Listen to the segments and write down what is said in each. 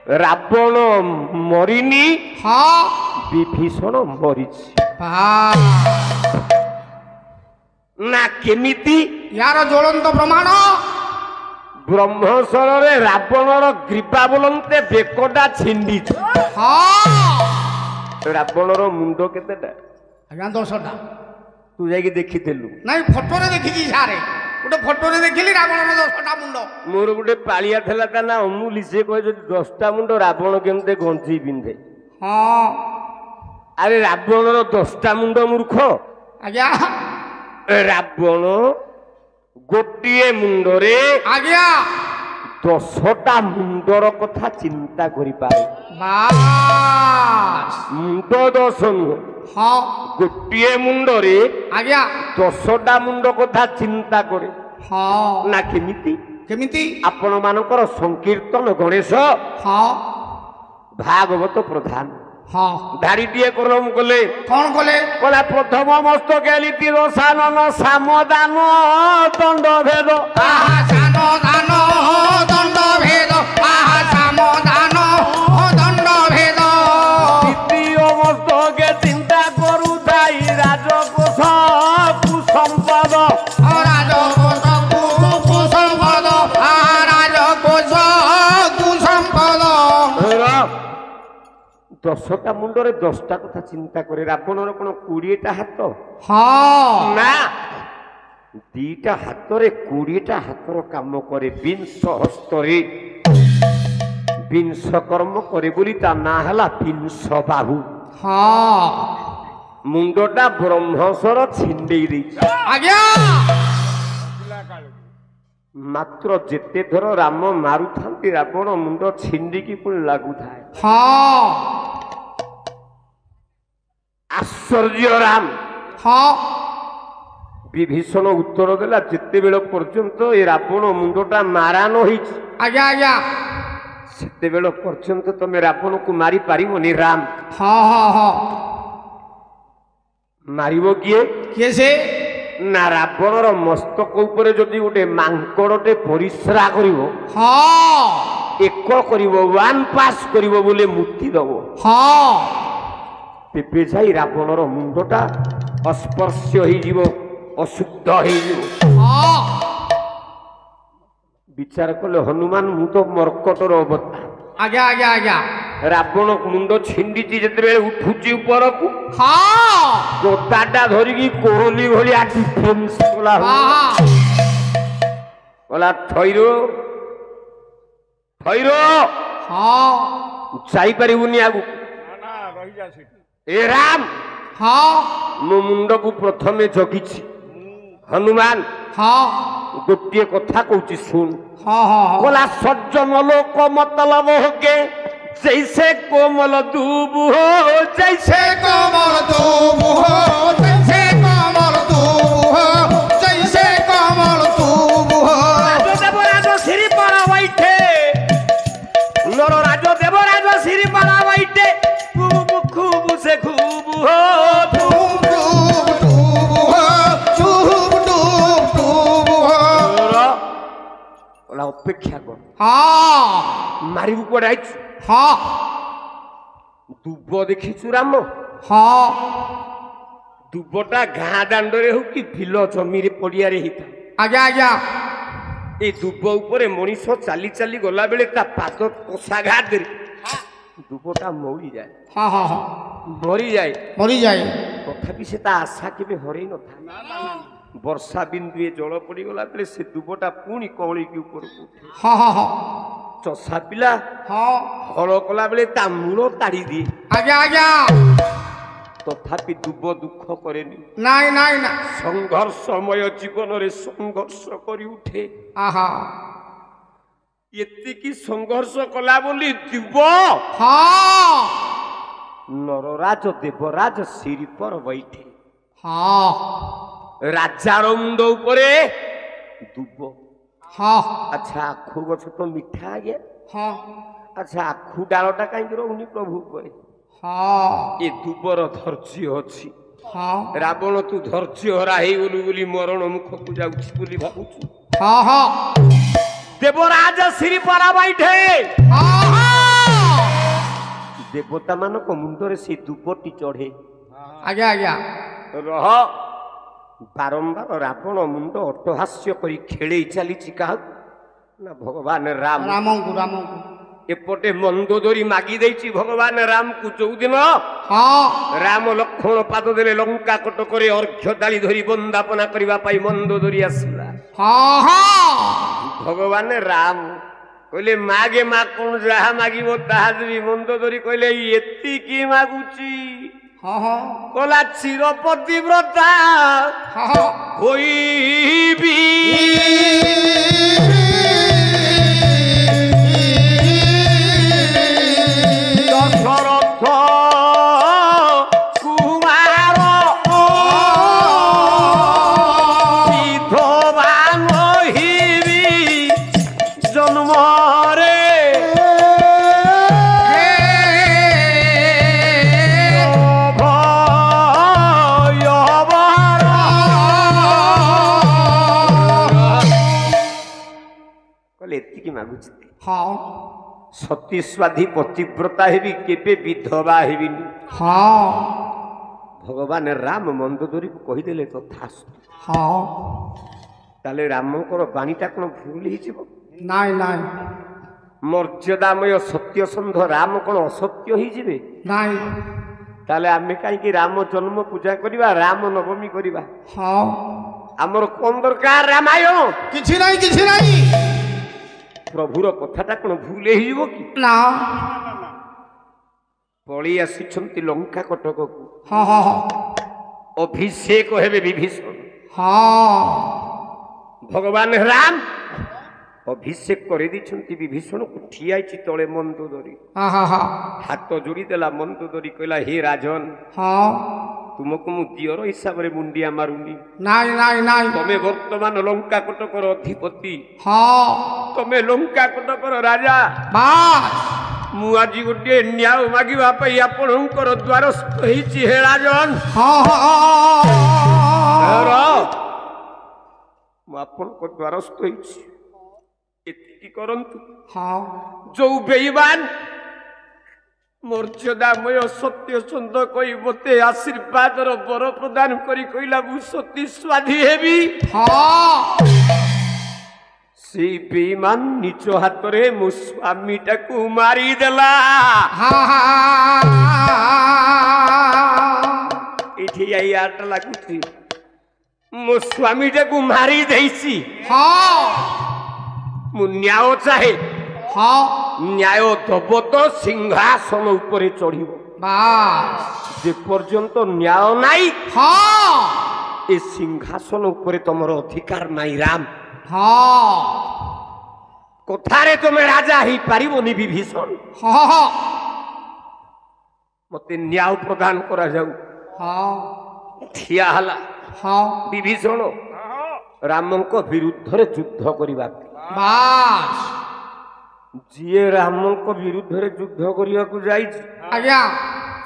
ରାବଣ ମରିନି ହଁ ବିଭୀଷଣ ମରିଛି ନା କେମିତି यार ज्वलंत प्रमाण ବ୍ରହ୍ମସରରେ ରାବଣର ଗ୍ରୀବା ବୋଲନ୍ତେ ବେକଟା ଛିଣ୍ଡିଛି हाँ ରାବଣର ମୁଣ୍ଡ କେତେଟା ଆଜ୍ଞା 10ଟା ତୁ ଯାଇକି ଦେଖିଥିଲୁ ନାଇଁ ଫଟୋରେ ଦେଖିଛି ସାରେ ଗୋଟେ ଫଟୋରେ ଦେଖିଲି ରାବଣର 10ଟା ମୁଣ୍ଡ ମୋର ଗୋଟେ ପାଳିଆ ଥିଲା ତା ନା ଅମୁଲି ସେ କହେ ଯଦି 10ଟା ମୁଣ୍ଡ ରାବଣ କେମିତି ଗଞ୍ଜି ପିନ୍ଧେ ହଁ ଆରେ ରାବଣର 10ଟା ମୁଣ୍ଡ ମୂର୍ଖ ଆଜ୍ଞା ରାବଣ ଗୋଟିଏ ମୁଣ୍ଡରେ ଆଜ୍ଞା 10ଟା ମୁଣ୍ଡର କଥା ଚିନ୍ତା କରିପାରେ ବାସ୍ ମୁଣ୍ଡ 10 ନୁହଁ ହଁ ଗୋଟିଏ ମୁଣ୍ଡରେ ଆଜ୍ଞା 10ଟା ମୁଣ୍ଡ କଥା ଚିନ୍ତା କରେ ହଁ ନା କେମିତି କେମିତି ଆପଣ ମାନଙ୍କର ସଂକୀର୍ତ୍ତନ ଗଣେଶ ହଁ ଭାଗବତ ପ୍ରଧାନ ହଁ ଧାଡ଼ିଟିଏ କଲମ କଲେ କଣ କଲେ କଲା ପ୍ରଥମ ମସ୍ତକ ଲିଟି ରସାନନ ସାମଦାନ ଦଣ୍ଡ ଭେଦ ଆହା ସାମଦାନ ଦଣ୍ଡ ଭେଦ ଆହା ସାମଦାନ ଦଣ୍ଡ ଭେଦ ଦ୍ୱିତୀୟ ମସ୍ତକେ ଚିନ୍ତା କରୁଥାଇ ରାଜକୋଷ କୁସମ୍ପଦ ରାଜକୋଷ କୁସମ୍ପଦ ରାଜକୋଷ କୁସମ୍ପଦ 10ଟା ମୁଣ୍ଡରେ 10ଟା କଥା ଚିନ୍ତା করে ରାବଣର କଣ 20ଟା ହାତ ହଁ ନା 2ଟା ହାତରେ 20ଟା ହାତର କାମ করে ବିଂଶ ହସ୍ତରେ ବିଂଶ କର୍ମ করে ବୋଲି ତା ନାଁ ହେଲା ବିଂଶ ବାହୁ ହଁ ମୁଣ୍ଡଟା ବ୍ରହ୍ମସର ଛିଣ୍ଡେଇ ଦେଇଛି ଆଜ୍ଞା ମାତ୍ର ଯେତେ ଥର ରାମ ମାରୁଥାନ୍ତି ରାବଣ ମୁଣ୍ଡ ଛିଣ୍ଡିକି ପୁଣି ଲାଗୁଥାଏ ହଁ ଆଶ୍ଚର୍ଯ୍ୟ ରାମ ହଁ ବିଭୀଷଣ ଉତ୍ତର ଦେଲା ଯେତେବେଳେ ପର୍ଯ୍ୟନ୍ତ ଏ ରାବଣ ମୁଣ୍ଡଟା ମାରା ନ ହେଇଛି ଆଜ୍ଞା ଆଜ୍ଞା ସେତେବେଳେ ପର୍ଯ୍ୟନ୍ତ ତମେ ରାବଣକୁ ମାରି ପାରିବନି ରାମ ହଁ ହଁ ହଁ ମାରିବ କିଏ କିଏ ସେ ନା ରାବଣର ମସ୍ତକ ଉପରେ ଯଦି ଗୋଟେ ମାଙ୍କଡଟେ ପରିସ୍ରା କରିବ ହଁ ଏକ କରିବ 1 ପାସ୍ କରିବ ବୋଲି ମୁକ୍ତି ଦବ ହଁ ତେବେ ଯାଇ ରାବଣର ମୁଣ୍ଡଟା ଅସ୍ପର୍ଶ୍ୟ ହେଇଯିବ ଅଶୁଦ୍ଧ ହେଇଯିବ ହଁ ବିଚାର କଲେ ହନୁମାନ ମୁଁ ତ ମର୍କଟର ଅବତାର ଆଜ୍ଞା ଆଜ୍ଞା ଆଜ୍ଞା ରାବଣ ମୁଣ୍ଡ ଛିଣ୍ଡିଛି ଯେତେବେଳେ ଉଠୁଛି ଉପରକୁ ହଁ ଗୋଟାଟା ଧରିକି କୋହଲି ଭଳିଆ ଡିଫେନ୍ସ କଲା ଥଇର ଥଇର ହଁ ଯାଇପାରିବୁନି ଆଗକୁ ଏ ରାମ ହଁ ମୋ ମୁଣ୍ଡକୁ ପ୍ରଥମେ ଜଗିଛି ହନୁମାନ ହଁ ଗୋଟିଏ କଥା କହୁଛି ଶୁଣ ହଁ ହଁ बोला सज्जन लोक मतलब हो के जैसे कोमल दूब हो जैसे कोमल दूब हो जैसे कोमल दूब हो जैसे कोमल दूब हो देवराज श्री पारा बैठे नर राज देवराज श्री पारा बैठे खूब खूब से खूब हो अपेक्षा कर हाँ मारिबू कुआडे आइछु हाँ दुब देखिछु राम हाँ दुबटा गाँ दांडरे हो कि बिल जमी पड़िया आज्ञा आज्ञा ए दुब उपरे मनीष चाली चाली गला बेले ता पाद कोषाघात दुबटा मरी जाए हाँ हाँ हाँ मरी जाए तथापि से ता आशा केबे हरई न था वर्षा बिंदुए जल पड़गला बेले से दुबटा पुणी कौड़ी की ऊपर हाँ हाँ हाँ चषा पिला हाँ हल कला बेले ता मूल ताड़ी दिए आज्ञा आज्ञा तथापि दुब दुख करेनी नाई नाई ना संघर्षमय जीवन रे संघर्ष करी उठे आहा एतिकी संघर्ष कला बोली दुब हाँ नरराज देवराज सिरी पर बैठे हाँ राजार मुंड उपरे दुब हाँ अच्छा आखु गछ तो मिठा आ गया हाँ अच्छा आखु डालटा कहीं रहुनी प्रभु करे हाँ ये दुबर धैर्य अच्छी हाँ रावण तू धैर्य हरा हे बोली मरण मुख को जाउछि बोली भाबुछु हाँ हाँ देवराज श्री परा बैठे हाँ हाँ देवता मानक मुंडरे से दुबटी चढ़े आज्ञा आज्ञा रह बारंबार रावण मुंड अट्टहास्य करी खेले चली क्या ना भगवान राम रामंकु रामंकु एपटे मंदोदरी मागी देछि भगवान राम को चौदिन हाँ राम लक्ष्मण पाद देले लंका कटकरे अर्घ्य दाली धरी बंदापना करबा पाई मंदोदरी आसला हाँ हाँ भगवान राम कहले मागे मा कोन जहा मागिबो ताहा देबी मंदोदरी कहले एति की मागुची हाँ हाँ कला चिरपति व्रता हाँ होइबी दशरथ कुमार विधवान हिबी जन्मरे कहले एतिकी मागुची हाँ सती स्वाधी पतिव्रता हेबी केबे विधवा हेबिनी हाँ भगवान राम मंदोदरी को कहीदेले तथास्तु हाँ ताले रामंकर बाणीटा कोन भूल हिजिबो नाई नाई मर्यादामय सत्यसंध राम कोन असत्य हिजिबे नाई ताले आमे काई कि राम जन्म पूजा करिबा राम नवमी करिबा हाँ हमर कोन दरकार रामायण किछि नहीं प्रभुर कथाटा कोन भूल हिजिबो कि ना पळी आसिछंती लंका कटक को हाँ हाँ हाँ अभिषेक हेबे विभीषण हाँ भगवान राम अभिषेक करे दिछंती विभीषण को ठियाइछि तळे मंदोदरी हाँ हाँ हाँ हाथ जोड़ी देला मंदोदरी कहला हे राजन हाँ तुमको मु दियर हिसाब रे मुंडिया मारुनी नाई नाई नाई तमे वर्तमान लंका कटकर अधिपति हाँ तमे लंका कटकर राजा बास मु आज गोटे न्याय मागिबा पई आपणकर द्वारस्थ हिछि हे राजन हाँ हाँ मु आपणक द्वारस्थ हिछि एतिकी करंतु हाँ जो बेईमान मर्यादामय सत्य सुंद कई मते आशीर्वाद बर प्रदान करी कहला मु सती स्वाधी हेबी हाँ से बेईमान निज हाथ रे मो स्वामी टाकू मारी देला हाँ एठी आई आट लागुची मो स्वामी टाकू मारी देइसी हाँ मु न्याय चाहे हाँ न्याय दब तो सिंहासन उपरे चढ़िबो बास जे पर्यंत न्याय नाई हाँ ए सिंहासन उपरे तमर अधिकार नाई राम हाँ कथारे तुम राजा ही पारिबोनी विभीषण हाँ मते न्याय प्रदान करा जाऊ हाँ ठिया हला हाँ विभीषण रामंको विरुद्ध रे युद्ध करिबा बास जिए रामंको विरुद्ध रे युद्ध करिया को जाई आज्ञा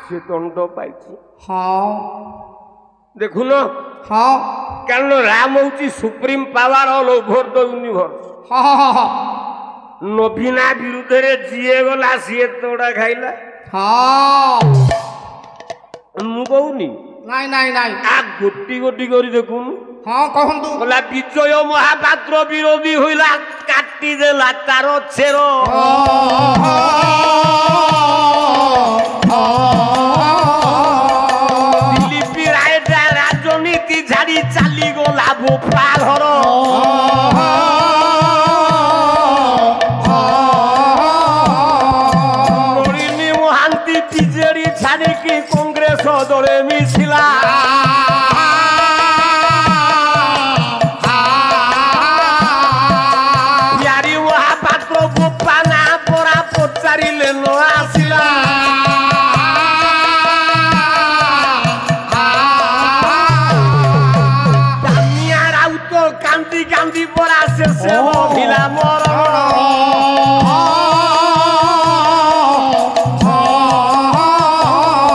से दंड पाइछि हाँ देखुन हाँ कारण राम होची supreme power all over the universe हाँ हाँ हाँ नवीना विरुद्ध रे जिए गला सिए तोड़ा खाइला हाँ मु कहूनी नाई नाई नाई आ गोटी गोटी करी देखुन हाँ कहूँ बोला विजय महापात्र विरोधी होइला काटी देला तार छेर दिलीपी राय राजनीति झाड़ी चाली गला भोपा घर नलिनी महांती बिजेडी छाड़ी की कांग्रेस दले मिशिला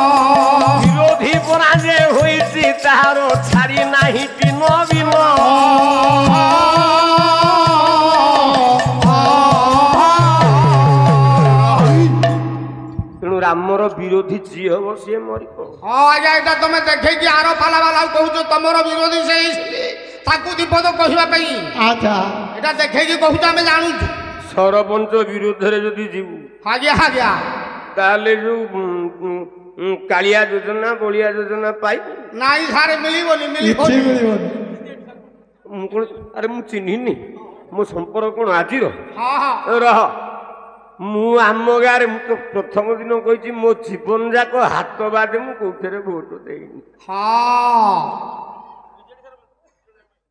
विरोधी पराजय होइछि ताहार छाड़ी नाही बिन बिन तेणु ରାମର ବିରୋଧୀ ଯିଏ ହବ ସିଏ ମରିବ। ହଁ ଆଜ୍ଞା ଏଇଟା ତମେ ଦେଖେଇକି ଆର ପାଲା ବାଲାକୁ କହୁଛ ତମର ବିରୋଧୀ ସେଇ ତାକୁ ଦିପଦ କହିବା ପାଇଁ। ଆଚ୍ଛା ଏଇଟା ଦେଖେଇକି କହୁଛ ଆମେ ଜାଣୁଛୁ। ସରପଞ୍ଚ ବିରୋଧରେ ଯଦି ଯିବୁ ଆଜ୍ଞା ଆଜ୍ଞା ତାହେଲେ ଯୋଉ କାଳିଆ ଯୋଜନା ବଳିଆ ଯୋଜନା ପାଇବୁ ନାଇଁ ସାରେ ମିଳିବନି କିଛି ମିଳିବନି। ମିଳିବନି। ମୁଁ କଣ ଆରେ ମୁଁ ଚିହ୍ନିନି ମୋ ସମ୍ପର୍କ କଣ ଆଜିର ହଁ ହଁ ରହ। ମୁଁ ଆମ ଗାଁରେ ମୁଁ ତ ପ୍ରଥମ ଦିନ କହିଛି ମୋ ଜୀବନ ଯାକ ହାତ ବାଦେ ମୁଁ କୋଉଥିରେ ଭୋଟ ଦେଇନି। ହଁ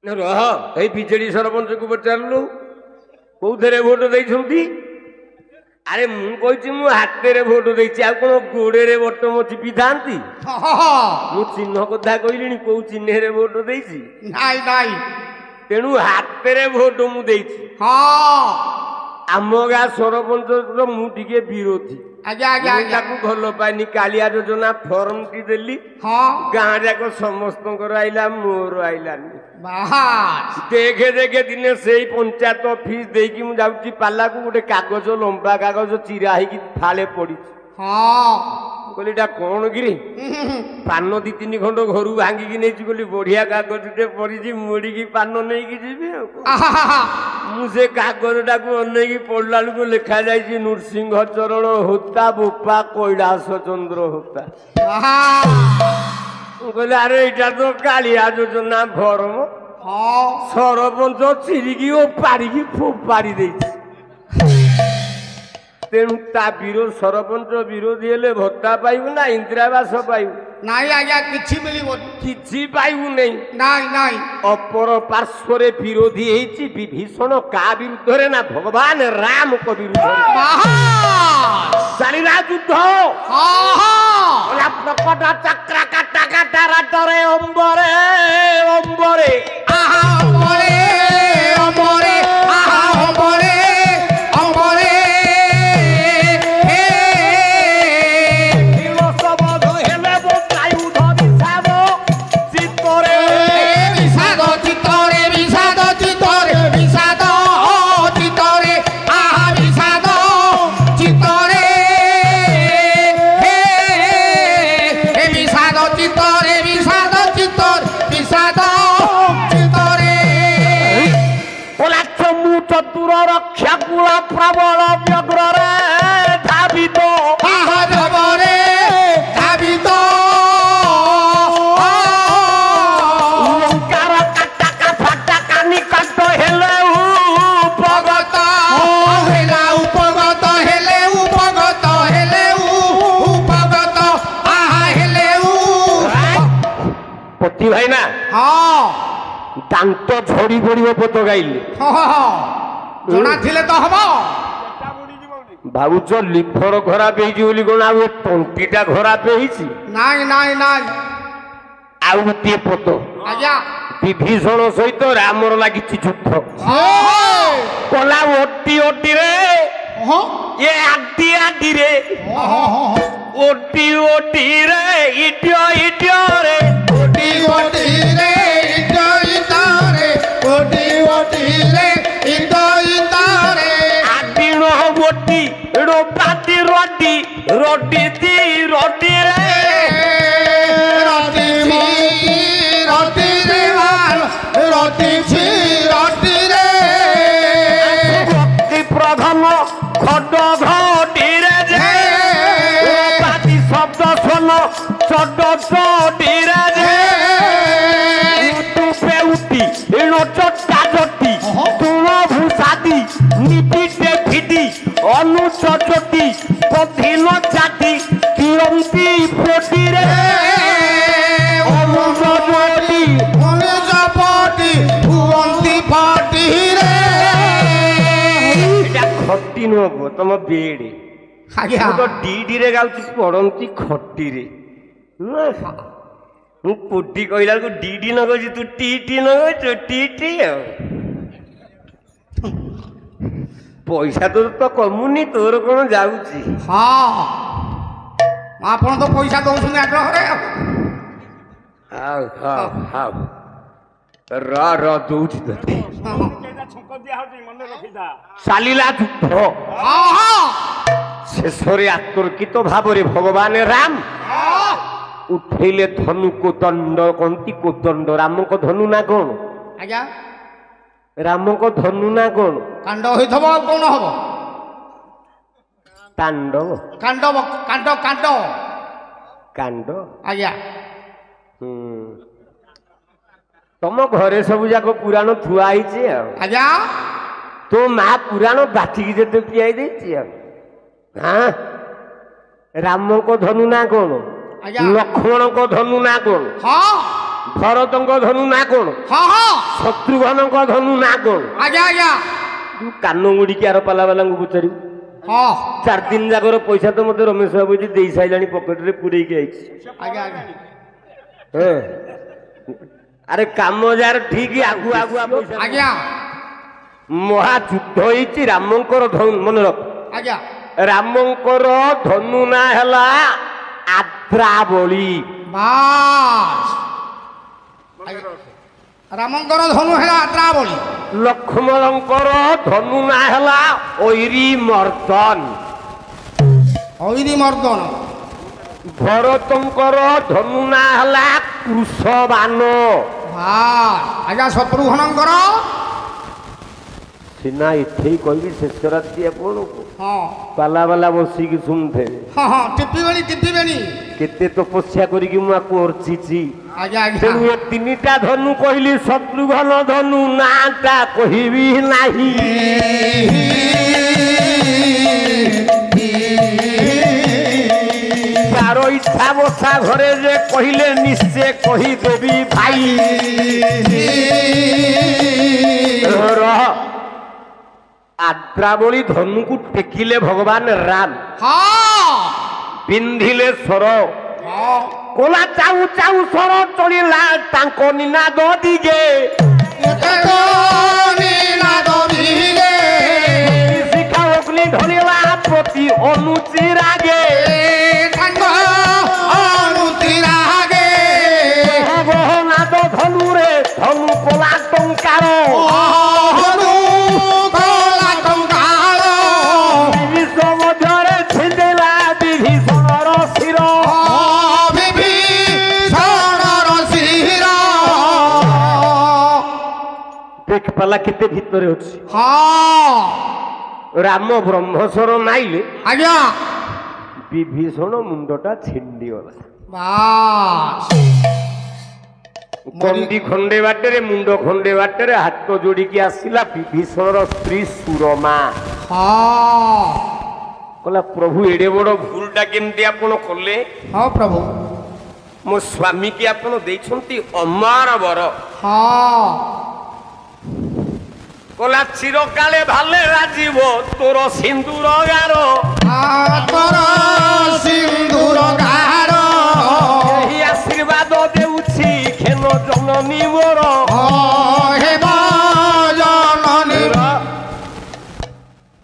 ରହ ଏଇ ବିଜେଡି ସରପଞ୍ଚକୁ ପଚାରିଲୁ କୋଉଥିରେ ଭୋଟ ଦେଇଛନ୍ତି? ଆରେ ମୁଁ କହିଛି ମୁଁ ହାତରେ ଭୋଟ ଦେଇଛି ଆଉ କଣ ଗୋଡରେ ବଟ ମୋ ଚିପିଥାନ୍ତି? ମୁଁ ଚିହ୍ନ କଥା କହିଲିଣି କୋଉ ଚିହ୍ନରେ ଭୋଟ ଦେଇଛି। ନାଇଁ ନାଇଁ ତେଣୁ ହାତରେ ଭୋଟ ମୁଁ ଦେଇଛି। ହଁ ଆମ ଗାଁ ସରପଞ୍ଚର ମୁଁ ଟିକେ ବିରୋଧୀ। ଆଜ୍ଞା ଆଜ୍ଞା ମୁଁ ଆଜ୍ଞା ତାକୁ ଭଲ ପାଇନି। କାଳିଆ ଯୋଜନା ଫର୍ମଟି ଦେଲି ହଁ ଗାଁ ଯାକ ସମସ୍ତଙ୍କର ଆଇଲା ମୋର ଆଇଲାନି। ବାସ୍ ଦେଖେ ଦେଖେ ଦିନେ ସେଇ ପଞ୍ଚାୟତ ଅଫିସ ଦେଇକି ମୁଁ ଯାଉଛି ପାଲାକୁ ଗୋଟେ କାଗଜ ଲମ୍ବା କାଗଜ ଚିରା ହେଇକି ଫାଳେ ପଡିଛି। ହଁ ମୁଁ କହିଲି ଏଇଟା କଣ କିରେ? ପାନ 2-3 ଖଣ୍ଡ ଘରୁ ଭାଙ୍ଗିକି ନେଇଛି ବୋଲି ବଢିଆ କାଗଜଟେ ପଡିଛି ମୋଡିକି ପାନ ନେଇକି ଯିବି ଆଉ। ମୁଁ ସେ କାଗଜଟାକୁ ଅନେଇକି ପଢିଲା ବେଳକୁ ଲେଖା ଯାଇଛି ନୃସିଂହ ଚରଣ ହୋତା ବୋପା କୈଳାସ ଚନ୍ଦ୍ର ହୋତା। ମୁଁ କହିଲି ଆରେ ଏଇଟା ତ କାଳିଆ ଯୋଜନା ଫର୍ମ। ହଁ ସରପଞ୍ଚ ଚିରିକି ଓ ପାରିକି ଫୋପାଡ଼ି ଦେଇଛି। ତେଣୁ ତା ବିରୋଧ ସରପଞ୍ଚ ବିରୋଧୀ ହେଲେ ଭତ୍ତା ପାଇବୁ ନା ଇନ୍ଦିରାବାସ ପାଇବୁ? ନାଇଁ ଆଜ୍ଞା କିଛି ମିଳିବନି। କିଛି ପାଇବୁ ନାହିଁ। ନାଇଁ ନାଇଁ ଅପର ପାର୍ଶ୍ୱରେ ବିରୋଧୀ ହେଇଛି ବିଭୀଷଣ କା ବିରୁଦ୍ଧରେ ନା ଭଗବାନ ରାମଙ୍କ ବିରୁଦ୍ଧରେ ଚାଲିଲା ଯୁଦ୍ଧ। ପ୍ରକଟ ଚକ୍ର କାଟା କାଟା ରାଟରେ ଅମ୍ବରେ ଅମ୍ବରେ ଅମ୍ବରେ ଅମ୍ବରେ ଅମ୍ବରେ ଅମ୍ବରେ ଚତୁର ରକ୍ଷା କୁଳ ପ୍ରବଳ ବ୍ୟଗ୍ରରେ ଧାବିତ ଧାବିତ ଲଙ୍କାର କାଟାକା ଫାଟାକା ନିକଟ ହେଲେ ଉପଗତ ହେଲା ଉପଗତ ହେଲେ ଉପଗତ ହେଲେ ଉପଗତ ହେଲେ ପତି ଭାଇନା ହଁ ଦାନ୍ତ ଝଡି ପଡିବ ପଦ ଗାଇଲେ। ଜଣା ଥିଲେ ତ ହବ। ଭାବୁଛ ଲିଭର ଖରାପ ହେଇଛି ବୋଲି କଣ ଆଉ ତଣ୍ଟିଟା ଖରାପ ହେଇଛି? ନାଇଁ ନାଇଁ ନାଇଁ ଆଉ ଗୋଟିଏ ପଦ ଆଜ୍ଞା ବିଭୀଷଣ ସହିତ ରାମର ଲାଗିଛି ଯୁଦ୍ଧ। କଲା ଓଟି ଓଟିରେ ଏ ଆଡି ଆଡିରେ ଓଟି ଓଟିରେ ଇଡିଅ ଇଡିଅରେ ଓଟି ଓଟିରେ ଇଟ ଇଟାରେ ଓଟି ଓଟିରେ ଇଟ ଇଟାରେ ଆଦିଣ ଓଟି ରୋପାତି ରଡି ରଡି ଦି ରଡିରେ ପ୍ରଥମ ଖଡ ଘଟିରେ ଯେ ରୋପାତି ଶବ୍ଦ ଶୁଣ ଚଡ ଚଡିରେ ଯେ পেউটি চট্টা চটি তুল ভূষাদি নিপিটে ফিটি অনুচটি কঠিন চাটি কিরন্তি ফটিরে অনুচটি এটা খটি নব তম বেড়ে তো ডিডিরে গাউছি পড়ন্তি খটিরে ମୁଁ କୋଟି କହିଲା ବେଳକୁ ଡିଡି ନଗଉଛି ତୁ ଟି ନଗଉଛୁ ଟି ଆଉ ପଇସା ତ କମୁନି ତୋର କଣ ଯାଉଛି? ହଁ ଆପଣ ତ ପଇସା ଦଉଛନ୍ତି ଆଗ୍ରହରେ ର ଦଉଛି ତତେ ଚାଲିଲା ଯୁଦ୍ଧ। ଶେଷରେ ଆତର୍କିତ ଭାବରେ ଭଗବାନ ରାମ ଉଠେଇଲେ ଧନୁ କୋଦଣ୍ଡ କହନ୍ତି କୋଦଣ୍ଡ ରାମଙ୍କ ଧନୁ ନା କଣ ଆଜ୍ଞା ରାମଙ୍କ ଧନୁ ନା କଣ କାଣ୍ଡ ହୋଇଥିବ ଆଉ କଣ ହବ ତାଣ୍ଡବ କାଣ୍ଡ କାଣ୍ଡ କାଣ୍ଡ କାଣ୍ଡ ଆଜ୍ଞା ତମ ଘରେ ସବୁ ଯାକ ପୁରାଣ ଥୁଆ ହେଇଛି ଆଉ ଆଜ୍ଞା ତୋ ମା ପୁରାଣ ବାଟିକି ଯେତେ ପିଆଇ ଦେଇଛି ଆଉ ହଁ ରାମଙ୍କ ଧନୁ ନା କଣ ଆଜ୍ଞା ଲକ୍ଷ୍ମଣଙ୍କ ଧନୁ ନା କଣ ହଁ ଭରତଙ୍କ ଧନୁ ନା କଣ ହଁ ହଁ ଶତ୍ରୁଘ୍ନଙ୍କ ଧନୁ ନା କଣ ଆଜ୍ଞା ଆଜ୍ଞା ତୁ କାନ ମୁଡିକି ଆର ପାଲା ବାଲାଙ୍କୁ ପଚାରିବୁ ହଁ 4 ଦିନ ଯାକର ପଇସା ତ ମତେ ରମେଶ ବାବୁ ଦେଇ ସାରିଲାଣି ପକେଟରେ ପୁରେଇକି ଆଇଛି ଆଜ୍ଞା ଆଜ୍ଞା ହଁ ଆରେ କାମ ଯାର ଠିକ ଆଗୁଆ ପଇସା ଆଜ୍ଞା ମହାଯୁଦ୍ଧ ହେଇଛି ରାମଙ୍କର ଧନୁ ମନେ ରଖ ଆଜ୍ଞା ରାମଙ୍କର ଧନୁ ନା ହେଲା ଆଦ୍ରାବଳୀ ବାସ୍ ରାମଙ୍କର ଧନୁ ହେଲା ଆଦ୍ରାବଳୀ ଲକ୍ଷ୍ମଣଙ୍କର ଧନୁ ନା ହେଲା ଐରୀ ମର୍ଦନ ଐରୀ ମର୍ଦନ ଭରତଙ୍କର ଧନୁ ନା ହେଲା କୃଷବାନ ବାସ୍ ଆଜ୍ଞା ଶତ୍ରୁଘ୍ନଙ୍କର ସିନା ଏଠେଇ କହିବି ଶେଷ ରାତି ଆପଣଙ୍କୁ ହଁ ପାଲା ବାଲା ବସିକି ଶୁଣୁଥିବେ ହଁ ହଁ ଟିପିବେନି କେତେ ତପସ୍ୟା କରିକି ମୁଁ ଆକୁ ଅର୍ଚିଛି ଆଜ୍ଞା ଆଜ୍ଞା ତେଣୁ ଏ 3ଟା ଧନୁ କହିଲି ଶତ୍ରୁଘ୍ନ ଧନୁ ନାଟା କହିବି ନାହିଁ ତାର ଇଚ୍ଛା ବସା ଘରେ ଯେ କହିଲେ ନିଶ୍ଚୟ କହିଦେବି ଭାଇ ଆଦ୍ରାବଳୀ ଧନୁକୁ ଟେକିଲେ ଭଗବାନ ରାମ ହଁ ପିନ୍ଧିଲେ ସ୍ୱର ହଁ କୋଲା ଚାଉ ଚାଉ ସ୍ୱର ଚଳିଲା ତାଙ୍କ ନିନାଦ ଦିଗେ ଶିଖା ଅଗ୍ନି ଧରିଲା ପ୍ରତି ଅନୁଚିରାଗେ ନାଦ ଧନୁରେ ଧନୁ କୋଲା ଟଙ୍କାର ମଧ୍ୟରେ ଛିଣ୍ଡିଲା ବିଭୀଷଣର ଶିର ଦେଖିପାରିଲା କେତେ ଭିତରେ ଅଛି ହଁ ରାମ ବ୍ରହ୍ମସ୍ୱର ନାଇଲେ ଆଜ୍ଞା ବିଭୀଷଣ ମୁଣ୍ଡଟା ଛିଣ୍ଡିଗଲା ବାସ୍ ଗଣ୍ଡି ଖଣ୍ଡେ ବାଟରେ ମୁଣ୍ଡ ଖଣ୍ଡେ ବାଟରେ ହାତ ଯୋଡ଼ିକି ଆସିଲା ବିଭୀଷଣର ସ୍ତ୍ରୀ ସୁରମା ହଁ କହିଲା ପ୍ରଭୁ ଏଡେ ବଡ ଭୁଲଟା କେମିତି ଆପଣ କଲେ ହଁ ପ୍ରଭୁ ମୋ ସ୍ୱାମୀ କି ଆପଣ ଦେଇଛନ୍ତି ଅମର ବର ହଁ କହିଲା ଚିରକାଳେ ଭାଲେ ରାଜିବ ତୋର ସିନ୍ଦୁର ଗାର ତୋର ସିନ୍ଦୁର ଗାର ଏହି ଆଶୀର୍ବାଦ ଦେଉଛି ଖେନ ଜନନୀ ମୋର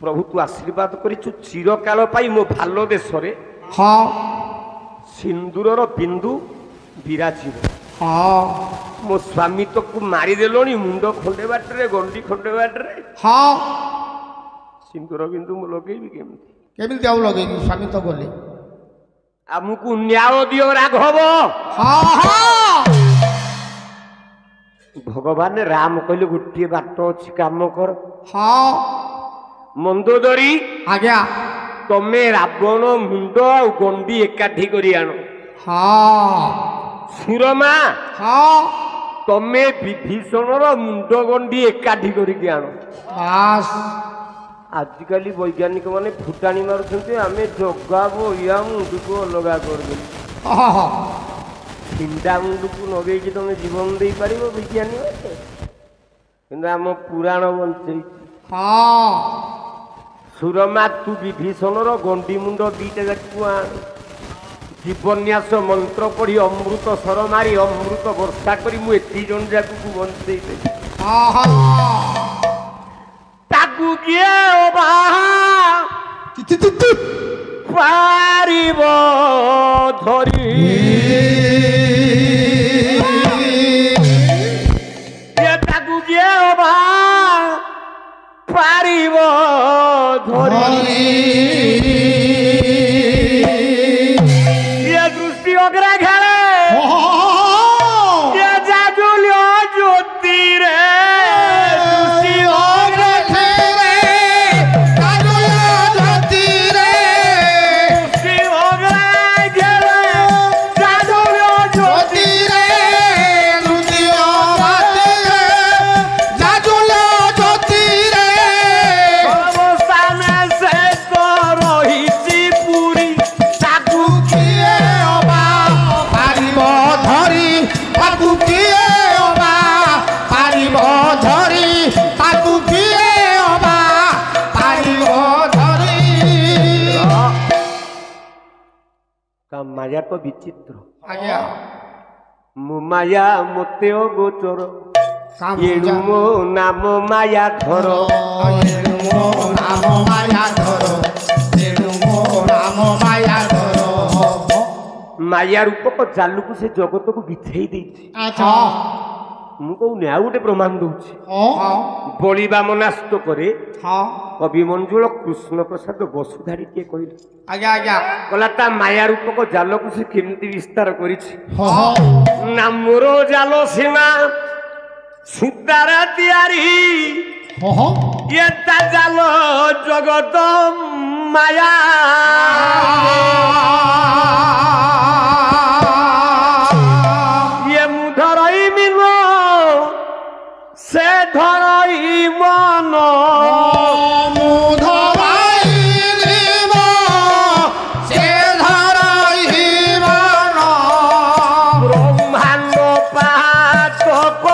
ପ୍ରଭୁ ତୁ ଆଶୀର୍ବାଦ କରିଛୁ ଚିରକାଳ ପାଇଁ ମୋ ଭଲ ଦେଶରେ ହଁ ସିନ୍ଦୁରର ବିନ୍ଦୁ ବିରାଜିବ ହଁ ମୋ ସ୍ୱାମୀ ତକୁ ମାରିଦେଲଣି ମୁଣ୍ଡ ଖଣ୍ଡେ ବାଟରେ ଗଣ୍ଡି ଖଣ୍ଡେ ବାଟରେ ହଁ ସିନ୍ଦୁର ବିନ୍ଦୁ ମୁଁ ଲଗେଇବି କେମିତି କେମିତି ଆଉ ଲଗେଇବି ସ୍ୱାମୀ ତ ଗଲେ ଆମକୁ ନ୍ୟାୟ ଦିଅ ରାଘବ ହଁ ହଁ ଭଗବାନ ରାମ କହିଲେ ଗୋଟିଏ ବାଟ ଅଛି କାମ କର ହଁ ମନ୍ଦୋଦରୀ ଆଜ୍ଞା ତମେ ରାବଣ ମୁଣ୍ଡ ଆଉ ଗଣ୍ଡି ଏକାଠି କରି ଆଣ ହଁ ସୁରମା ହଁ ତମେ ବିଭୀଷଣର ମୁଣ୍ଡ ଗଣ୍ଡି ଏକାଠି କରିକି ଆଣ ବାସ୍ ଆଜିକାଲି ବୈଜ୍ଞାନିକ ମାନେ ଫୁଟାଣି ମାରୁଛନ୍ତି ଆମେ ଜଗାବ ୟା ମୁଣ୍ଡକୁ ଅଲଗା କରିଦେବୁ ହଁ ହଁ ତିନିଟା ମୁଣ୍ଡକୁ ଲଗେଇକି ତମେ ଜୀବନ ଦେଇପାରିବ ବିଜ୍ଞାନୀ କିନ୍ତୁ ଆମ ପୁରାଣ ବଞ୍ଚେଇଛି ହଁ ସୁରମା ତୁ ବିଭୀଷଣର ଗଣ୍ଡି ମୁଣ୍ଡ ଦିଟା ଯାକୁ ଆଣ ଜୀବନ୍ୟାସ ମନ୍ତ୍ର ପଢି ଅମୃତ ସର ମାରି ଅମୃତ ବର୍ଷା କରି ମୁଁ ଏତିକି ଜଣ ଯାକୁ ବଞ୍ଚେଇଦେବି ତାକୁ କିଏ ପାରିବ ଧରି ତାକୁ କିଏ ପାରିବ ଧରି ତା ମାୟା ତ ବିଚିତ୍ର। ଆଜ୍ଞା ମୋ ମାୟା ମତେ ଅଗୋଚର ଏଣୁ ମୋ ନାମ ମାୟା ଧର। ଏଣୁ ମୋ ନାମ ମାୟା ଧର ଏଣୁ ମୋ ନାମ ମାୟା ଧର। ମାୟା ରୂପକ ଜାଲୁକୁ ସେ ଜଗତକୁ ବିଛେଇ ଦେଇଛି। ଆଚ୍ଛା ମୁଁ କହୁନି ଆଉ ଗୋଟେ ପ୍ରମାଣ ଦଉଛି। ହଁ ବଳି ବାମନାସ୍ତ କରେ ହଁ କବି ମଞ୍ଜୁଳ କୃଷ୍ଣ ପ୍ରସାଦ ବସୁଧାରୀଟିଏ କହିଲେ। ଆଜ୍ଞା ଆଜ୍ଞା କହିଲା ତା ମାୟା ରୂପକ ଜାଲକୁ ସେ କେମିତି ବିସ୍ତାର କରିଛି। ହଁ ନା ମୋର ଜାଲ ସୀମା ସୂତାର ତିଆରି ହଁ ଇଏ ତା ଜାଲ ଜଗତ ମାୟା। ଇଏ ମୁଁ ଧରଇମି ସେ ଧରଇ ମନ। ମୁଁ ଧରାଇଲିବ ସେ ଧରାଇବନ। ବ୍ରହ୍ମାଣ୍ଡ ପାତକ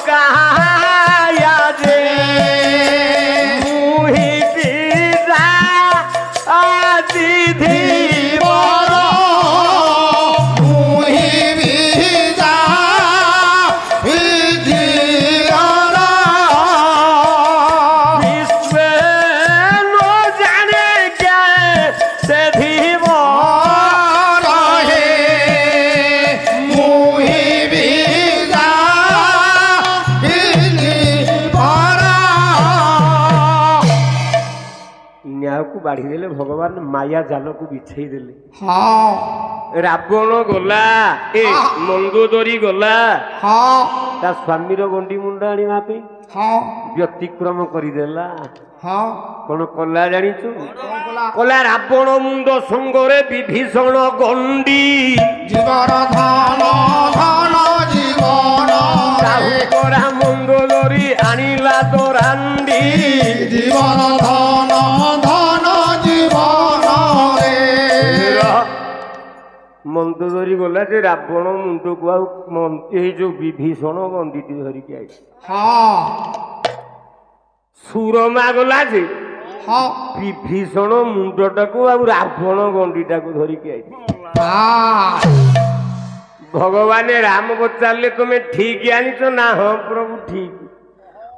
କାୟା ଯେ ମୁହିଁ ବିରା ଆଜି ଧୀବର। ମୁହିଁ ବିଜା ବିଧିର। ବିଶ୍ୱ ନ ଜାଣେ କେ ସେ ଧୀବ। ରହେ ମୁହିଁ ବିଜା ବିଧିର। ନ୍ୟାୟକୁ ବାଢିଦେଲେ ଭଗବାନ ମାୟା ଜାଲକୁ ବିଛେଇ ଦେଲେ। ହଁ ରାବଣ ଗଲା ମନ୍ଦୋଦରୀ ଗଲା ହଁ ତା ସ୍ୱାମୀର ଗଣ୍ଡି ମୁଣ୍ଡ ଆଣିବା ପାଇଁ ହଁ ବ୍ୟତିକ୍ରମ କରିଦେଲା। ହଁ କଣ କଲା ଜାଣିଛୁ? କଲା ରାବଣ ମୁଣ୍ଡ ସଙ୍ଗରେ ବିଭୀଷଣ ଗଣ୍ଡି। ଜୀବନ ଧନ ଧନ ଜୀବନ ସାହୁ କରା ମନ୍ଦୋଦରୀ ଆଣିଲା ଦରାଣ୍ଡି। ଜୀବନ ଧନ ଧନ ଜୀବନ ରେ। ମନ୍ଦୋଦରୀ ଗଲା ଯେ ରାବଣ ମୁଣ୍ଡକୁ ଆଉ ଏଇ ଯୋଉ ବିଭୀଷଣ ଗଣ୍ଡିଟି ଧରିକି ଆଇଛି। ହଁ ସୁରମା ଗଲା ଯେ ହଁ ବିଭୀଷଣ ମୁଣ୍ଡଟାକୁ ଆଉ ରାବଣ ଗଣ୍ଡିଟାକୁ ଧରିକି ଆଇଛି। ଭଗବାନ ରାମ ପଚାରିଲେ ତମେ ଠିକ ଆଣିଛ ନା? ହଁ ପ୍ରଭୁ ଠିକ।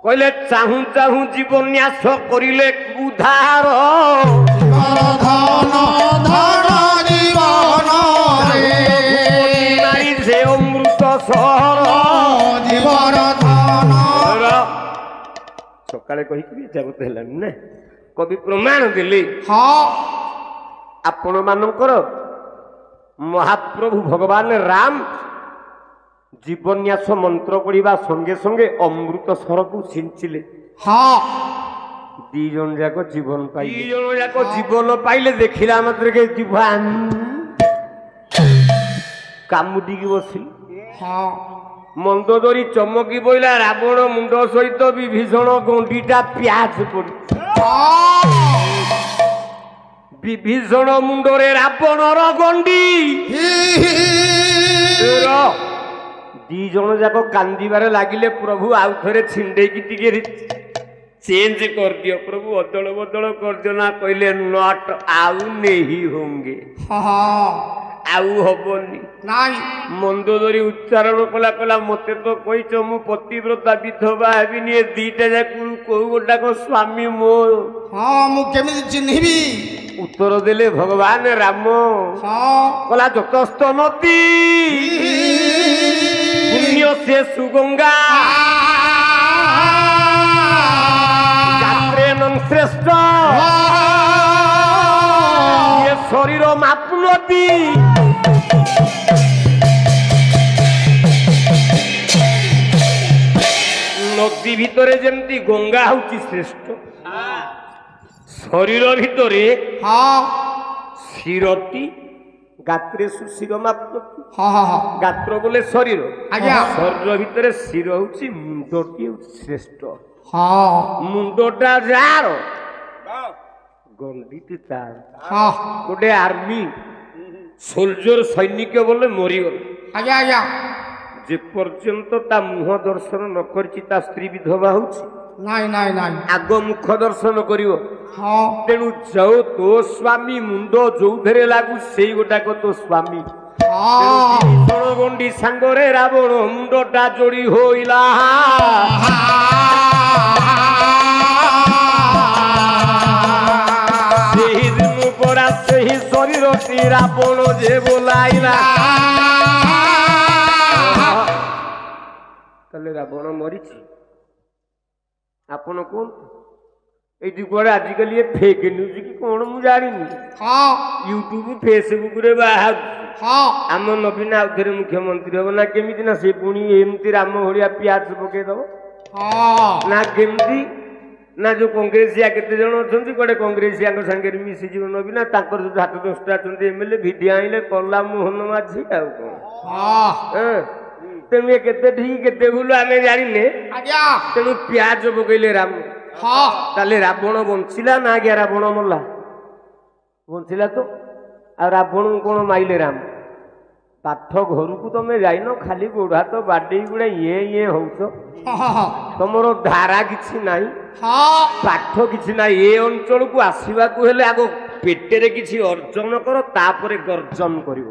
କହିଲେ ଚାହୁଁ ଚାହୁଁ ଜୀବନ୍ୟାସ କରିଲେ ଉଦ୍ଧାର। ଧନ ଧନ ଜୀବନ ରେ ସେ ଅମୃତ ସହର ଜୀବନ ଧନ। ସକାଳେ କହିକି ଜଗତ ହେଲାନି ନା। କବି ପ୍ରମାଣ ଦେଲେ ହଁ ଆପଣ ମାନଙ୍କର ମହାପ୍ରଭୁ ଭଗବାନ ରାମ ଜୀବନ୍ୟାସ ମନ୍ତ୍ର ପଢିବା ସଙ୍ଗେ ସଙ୍ଗେ ଅମୃତ ସରକୁ ସିଞ୍ଚିଲେ। ହଁ ଦି ଜଣ ଯାକ ଜୀବନ ପାଇଲେ। ଦି ଜଣ ଯାକ ଜୀବନ ପାଇଲେ। ଦେଖିଲା ମାତ୍ରେ ଜିଭ କାମୁଡ଼ିକି ବସିଲେ। ହଁ ମନ୍ଦୋଦରୀ ଚମକି ପଇଲା। ରାବଣ ମୁଣ୍ଡ ସହିତ ବିଭୀଷଣ ଗଣ୍ଡିଟା ପ୍ୟାଚ ପଡି। ବିଭୀଷଣ ମୁଣ୍ଡରେ ରାବଣର ଗଣ୍ଡି। ଦି ଜଣ ଯାକ କାନ୍ଦିବାରେ ଲାଗିଲେ। ପ୍ରଭୁ ଆଉ ଥରେ ଛିଣ୍ଡେଇକି ଟିକେ ଚେଞ୍ଜ କରିଦିଅ ପ୍ରଭୁ, ଅଦଳ ବଦଳ କରିଦିଅ ନା। କହିଲେ ନଟ ଆଉ ନେହି ହୋଙ୍ଗେ, ଆଉ ହବନି। ନାଇଁ ମନ୍ଦୋଦରୀ ଉଚ୍ଚାରଣ କଲା କହିଲା ମତେ ତ କହିଛ ମୁଁ ପତିବ୍ରତା ବିଧବା ହେବିନି। ଏ ଦିଟା ଯାକ କୋଉ ଗୋଟାକ ସ୍ୱାମୀ ମୋର। ହଁ ମୁଁ କେମିତି ଚିହ୍ନିବି? ଉତ୍ତର ଦେଲେ ଭଗବାନ ରାମ। ହଁ କଲା ଯତସ୍ତ ନଦୀ ପୁଣ୍ୟ ସେ ସୁଗଙ୍ଗା ଯାତ୍ରେ ନଂ ଶ୍ରେଷ୍ଠ ଏ ଶରୀର ମାପୁନତି। ନଦୀ ଭିତରେ ଯେମିତି ଗଙ୍ଗା ହଉଛି ଶ୍ରେଷ୍ଠ, ଶରୀର ଭିତରେ ଶିରଟି ଗାତ୍ରେ ସୁଶିର ମାପୁନତି। ଗାତ୍ର ବୋଲେ ଶରୀର। ଆଜ୍ଞା ଶରୀର ଭିତରେ ଶିର ହଉଛି ମୁଣ୍ଡଟି ହଉଛି ଶ୍ରେଷ୍ଠ। ମୁଣ୍ଡଟା ଯାର ଗଣ୍ଡିଟି ତାର। ଗୋଟେ ଆର୍ମି ସୋଲଜର ସୈନିକ ବୋଲେ ମରିଗଲା। ଆଜ୍ଞା ଆଜ୍ଞା ଯେ ପର୍ଯ୍ୟନ୍ତ ତା ମୁହଁ ଦର୍ଶନ ନ କରିଛି ତା ସ୍ତ୍ରୀ ବିଧବା ହଉଛି। ନାଇଁ ନାଇଁ ନାଇଁ ଆଗ ମୁଖ ଦର୍ଶନ କରିବ। ହଁ ତେଣୁ ଯୋଉ ତୋ ସ୍ୱାମୀ ମୁଣ୍ଡ ଯୋଉଥିରେ ଲାଗୁ ସେଇ ଗୋଟାକ ତୋ ସ୍ୱାମୀ। ହଁ ଗଣ୍ଡି ସାଙ୍ଗରେ ରାବଣ ମୁଣ୍ଡଟା ଯୋଡି ହୋଇଲା। ସେହି ଦିନ ପରା ସେହି ଶରୀରଟି ରାବଣ ଯେ ବୋଲାଇଲା। ତାହେଲେ ରାବଣ ମରିଛି? ଆପଣ କୁହନ୍ତୁ। ଏଇଠି କୁଆଡେ ଆଜିକାଲି ଏ ଫେକ୍ ନ୍ୟୁଜ୍ କି କଣ ମୁଁ ଜାଣିନି। ହଁ ୟୁଟ୍ୟୁବ ଫେସବୁକରେ ବାହାରୁଛି ହଁ ଆମ ନବୀନ ଆଉ ଥରେ ମୁଖ୍ୟମନ୍ତ୍ରୀ ହବ ନା କେମିତି? ନା ସେ ପୁଣି ଏମିତି ରାମ ଭଳିଆ ପିଆଜ ପକେଇଦବ ହଁ ନା କେମିତି? ନା ଯୋଉ କଂଗ୍ରେସିଆ କେତେ ଜଣ ଅଛନ୍ତି କୁଆଡେ କଂଗ୍ରେସିଆଙ୍କ ସାଙ୍ଗରେ ମିଶିଯିବ ନବୀନ। ତାଙ୍କର ଯୋଉ 7-10ଟା ଅଛନ୍ତି ଏମଏଲଏ ଭିଡି ଆଣିଲେ କଲା ମୋହନ ମାଝି ଆଉ କଣ। ହଁ ତେଣୁ ଏ କେତେ ଠିକ କେତେ ଭୁଲ ଆମେ ଜାଣିନେ। ଆଜ୍ଞା ତେଣୁ ପିଆଜ ପକେଇଲେ ରାମ। ହଁ ତାହେଲେ ରାବଣ ବଞ୍ଚିଲା ନା ଆଜ୍ଞା ରାବଣ ମଲା? ବଞ୍ଚିଲା ତ। ଆଉ ରାବଣଙ୍କୁ କଣ ମାଇଲେ ରାମ? ପାଠ ଘରକୁ ତମେ ଯାଇନ, ଖାଲି ଗୋଡ଼ ହାତ ବାଡେଇ ଗୁଡା ଇଏ ହଉଛ। ତମର ଧାରା କିଛି ନାହିଁ, ପାଠ କିଛି ନାହିଁ। ଏ ଅଞ୍ଚଳକୁ ଆସିବାକୁ ହେଲେ ଆଗ ପେଟରେ କିଛି ଅର୍ଜନ କର, ତାପରେ ଗର୍ଜନ କରିବ।